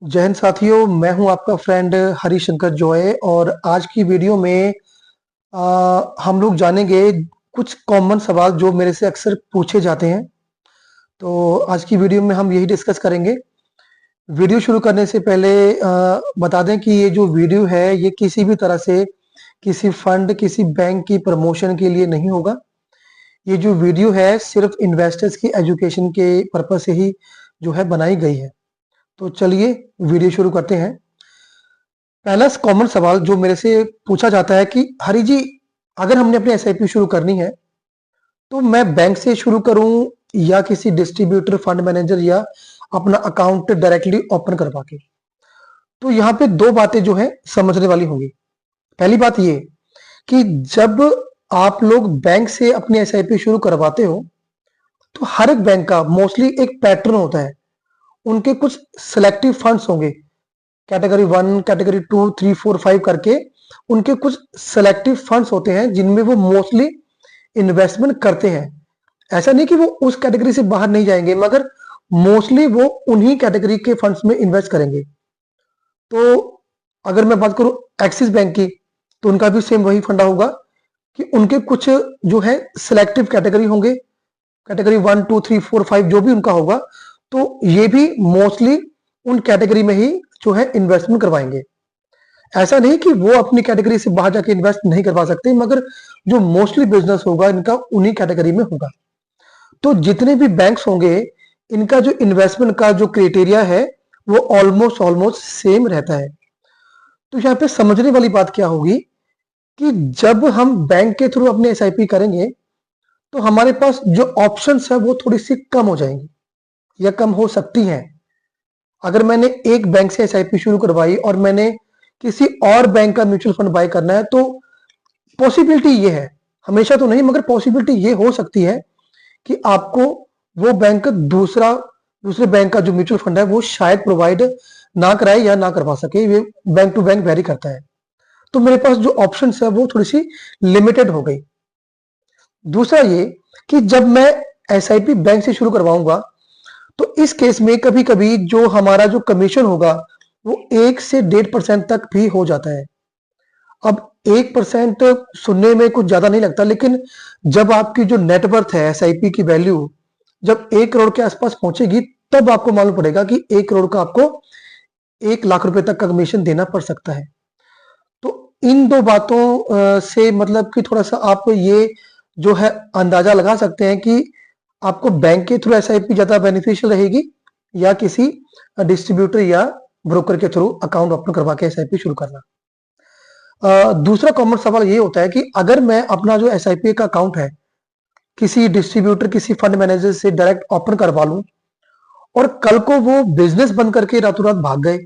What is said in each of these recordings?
जय हिंद साथियों, मैं हूं आपका फ्रेंड हरिशंकर जॉय और आज की वीडियो में हम लोग जानेंगे कुछ कॉमन सवाल जो मेरे से अक्सर पूछे जाते हैं। तो आज की वीडियो में हम यही डिस्कस करेंगे। वीडियो शुरू करने से पहले बता दें कि ये जो वीडियो है ये किसी भी तरह से किसी फंड किसी बैंक की प्रमोशन के लिए नहीं होगा। ये जो वीडियो है सिर्फ इन्वेस्टर्स की एजुकेशन के पर्पज से ही जो है बनाई गई है। तो चलिए वीडियो शुरू करते हैं। पहला कॉमन सवाल जो मेरे से पूछा जाता है कि हरि जी, अगर हमने अपनी एसआईपी शुरू करनी है तो मैं बैंक से शुरू करूं या किसी डिस्ट्रीब्यूटर फंड मैनेजर या अपना अकाउंट डायरेक्टली ओपन करवा के। तो यहाँ पे दो बातें जो है समझने वाली होंगी। पहली बात ये कि जब आप लोग बैंक से अपनी एसआईपी शुरू करवाते हो तो हर एक बैंक का मोस्टली एक पैटर्न होता है। उनके कुछ सिलेक्टिव फंड्स होंगे, कैटेगरी 1, कैटेगरी 2, 3, 4, 5 करके उनके कुछ सेलेक्टिव फंड्स होते हैं जिनमें वो मोस्टली इन्वेस्टमेंट करते हैं। ऐसा नहीं कि वो उस कैटेगरी से बाहर नहीं जाएंगे, मगर मोस्टली वो उन्हीं कैटेगरी के फंड्स में इन्वेस्ट करेंगे। तो अगर मैं बात करूं एक्सिस बैंक की, तो उनका भी सेम वही फंडा होगा कि उनके कुछ जो है सिलेक्टिव कैटेगरी होंगे, कैटेगरी 1, 2, 3, 4, 5 जो भी उनका होगा, तो ये भी मोस्टली उन कैटेगरी में ही जो है इन्वेस्टमेंट करवाएंगे। ऐसा नहीं कि वो अपनी कैटेगरी से बाहर जाके इन्वेस्ट नहीं करवा सकते, मगर जो मोस्टली बिजनेस होगा इनका उन्हीं कैटेगरी में होगा। तो जितने भी बैंक्स होंगे इनका जो इन्वेस्टमेंट का जो क्राइटेरिया है वो ऑलमोस्ट सेम रहता है। तो यहाँ पे समझने वाली बात क्या होगी कि जब हम बैंक के थ्रू अपने एसआईपी करेंगे तो हमारे पास जो ऑप्शंस है वो थोड़ी सी कम हो जाएंगी या कम हो सकती हैं। अगर मैंने एक बैंक से एसआईपी शुरू करवाई और मैंने किसी और बैंक का म्यूचुअल फंड बाय करना है, तो पॉसिबिलिटी ये है, हमेशा तो नहीं मगर पॉसिबिलिटी ये हो सकती है कि आपको वो बैंक दूसरे बैंक का जो म्यूचुअल फंड है वो शायद प्रोवाइड ना कराए या ना करवा सके। ये बैंक टू बैंक वेरी करता है। तो मेरे पास जो ऑप्शन है वो थोड़ी सी लिमिटेड हो गई। दूसरा ये कि जब मैं एसआईपी बैंक से शुरू करवाऊंगा तो इस केस में कभी कभी जो हमारा जो कमीशन होगा वो 1 से 1.5% तक भी हो जाता है। अब 1% सुनने में कुछ ज्यादा नहीं लगता, लेकिन जब आपकी जो नेटवर्थ है एसआईपी की वैल्यू जब 1 करोड़ के आसपास पहुंचेगी तब आपको मालूम पड़ेगा कि 1 करोड़ का आपको 1 लाख रुपए तक का कमीशन देना पड़ सकता है। तो इन दो बातों से मतलब कि थोड़ा सा आप ये जो है अंदाजा लगा सकते हैं कि आपको बैंक के थ्रू एसआईपी ज्यादा बेनिफिशियल रहेगी या किसी डिस्ट्रीब्यूटर या ब्रोकर के थ्रू अकाउंट ओपन करवा के एसआईपी शुरू करना। दूसरा कॉमन सवाल ये होता है कि अगर मैं अपना जो एसआईपी का अकाउंट है किसी डिस्ट्रीब्यूटर किसी फंड मैनेजर से डायरेक्ट ओपन करवा लूं और कल को वो बिजनेस बंद करके रातों रात भाग गए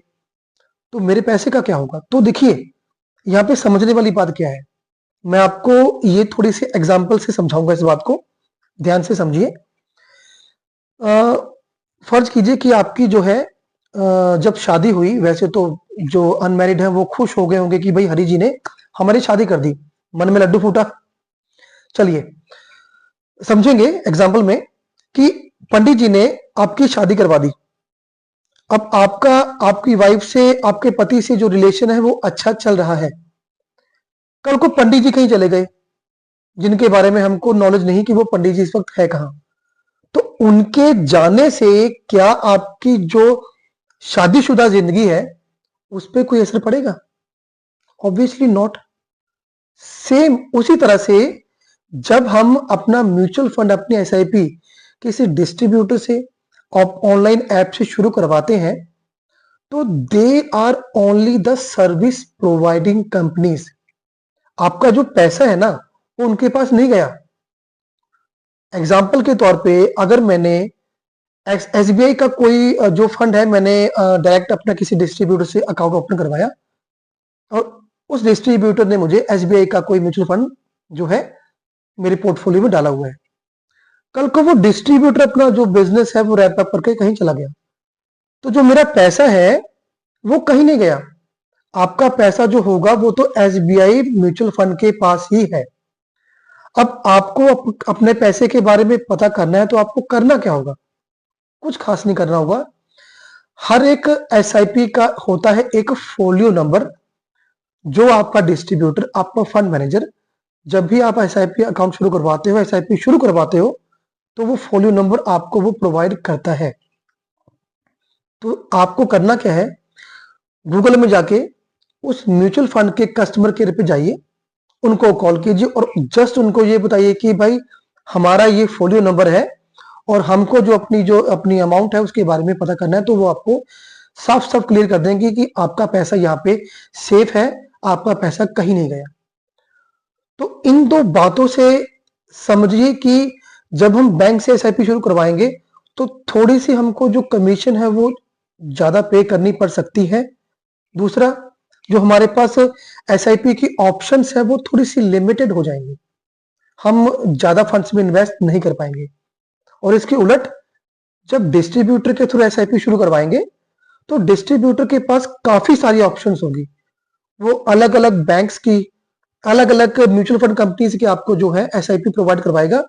तो मेरे पैसे का क्या होगा। तो देखिए यहाँ पे समझने वाली बात क्या है, मैं आपको ये थोड़ी सी एग्जाम्पल से समझाऊंगा। इस बात को ध्यान से समझिए। फर्ज कीजिए कि आपकी जो है जब शादी हुई, वैसे तो जो अनमैरिड है वो खुश हो गए होंगे कि भाई हरि जी ने हमारी शादी कर दी, मन में लड्डू फूटा। चलिए समझेंगे एग्जाम्पल में कि पंडित जी ने आपकी शादी करवा दी। अब आपका आपकी वाइफ से आपके पति से जो रिलेशन है वो अच्छा चल रहा है। कल को पंडित जी कहीं चले गए जिनके बारे में हमको नॉलेज नहीं कि वो पंडित जी इस वक्त है कहां, तो उनके जाने से क्या आपकी जो शादीशुदा जिंदगी है उस पर कोई असर पड़ेगा? Obviously not. सेम उसी तरह से जब हम अपना म्यूचुअल फंड अपनी एसआईपी किसी डिस्ट्रीब्यूटर से ऑनलाइन ऐप से शुरू करवाते हैं तो they are only the service providing companies. आपका जो पैसा है ना वो उनके पास नहीं गया। एग्जाम्पल के तौर पे अगर मैंने एसबीआई का कोई जो फंड है मैंने डायरेक्ट अपना किसी डिस्ट्रीब्यूटर से अकाउंट ओपन करवाया और उस डिस्ट्रीब्यूटर ने मुझे एसबीआई का कोई म्यूचुअल फंड जो है मेरे पोर्टफोलियो में डाला हुआ है। कल को वो डिस्ट्रीब्यूटर अपना जो बिजनेस है वो रैप अप करके कहीं चला गया तो जो मेरा पैसा है वो कहीं नहीं गया। आपका पैसा जो होगा वो तो एसबीआई म्यूचुअल फंड के पास ही है। अब आपको अपने पैसे के बारे में पता करना है तो आपको करना क्या होगा? कुछ खास नहीं करना होगा। हर एक एसआईपी का होता है एक फोलियो नंबर, जो आपका डिस्ट्रीब्यूटर, आपका फंड मैनेजर, जब भी आप एसआईपी अकाउंट शुरू करवाते हो, एसआईपी शुरू करवाते हो, तो वो फोलियो नंबर आपको वो प्रोवाइड करता है। तो आपको करना क्या है, गूगल में जाके उस म्यूचुअल फंड के कस्टमर केयर पे जाइए, उनको कॉल कीजिए और जस्ट उनको ये बताइए कि भाई हमारा ये फोलियो नंबर है और हमको जो अपनी अमाउंट है उसके बारे में पता करना है। तो वो आपको साफ साफ क्लियर कर देंगे कि आपका पैसा यहाँ पे सेफ है, आपका पैसा कहीं नहीं गया। तो इन दो बातों से समझिए कि जब हम बैंक से एसआईपी शुरू करवाएंगे तो थोड़ी सी हमको जो कमीशन है वो ज्यादा पे करनी पड़ सकती है। दूसरा, जो हमारे पास एसआईपी की ऑप्शंस है वो थोड़ी सी लिमिटेड हो जाएंगी, हम ज्यादा फंड्स में इन्वेस्ट नहीं कर पाएंगे। और इसके उलट जब डिस्ट्रीब्यूटर के थ्रू एसआईपी शुरू करवाएंगे तो डिस्ट्रीब्यूटर के पास काफी सारी ऑप्शंस होगी, वो अलग अलग बैंक्स की, अलग अलग म्यूचुअल फंड कंपनीज की आपको जो है एसआईपी प्रोवाइड करवाएगा।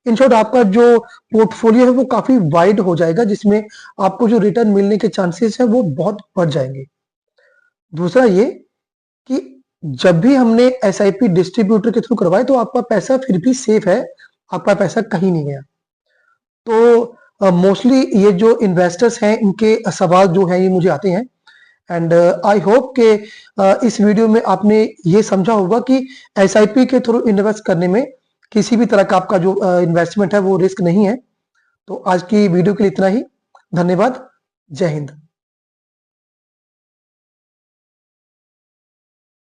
इन शॉर्ट आपका जो पोर्टफोलियो है वो काफी वाइड हो जाएगा, जिसमें आपको जो रिटर्न मिलने के चांसेस है वो बहुत बढ़ जाएंगे। दूसरा ये कि जब भी हमने एसआईपी डिस्ट्रीब्यूटर के थ्रू करवाए तो आपका पैसा फिर भी सेफ है, आपका पैसा कहीं नहीं गया। तो मोस्टली ये जो इन्वेस्टर्स हैं इनके सवाल जो है ये मुझे आते हैं, एंड आई होप के इस वीडियो में आपने ये समझा होगा कि एसआईपी के थ्रू इन्वेस्ट करने में किसी भी तरह का आपका जो इन्वेस्टमेंट है वो रिस्क नहीं है। तो आज की वीडियो के लिए इतना ही। धन्यवाद। जय हिंद।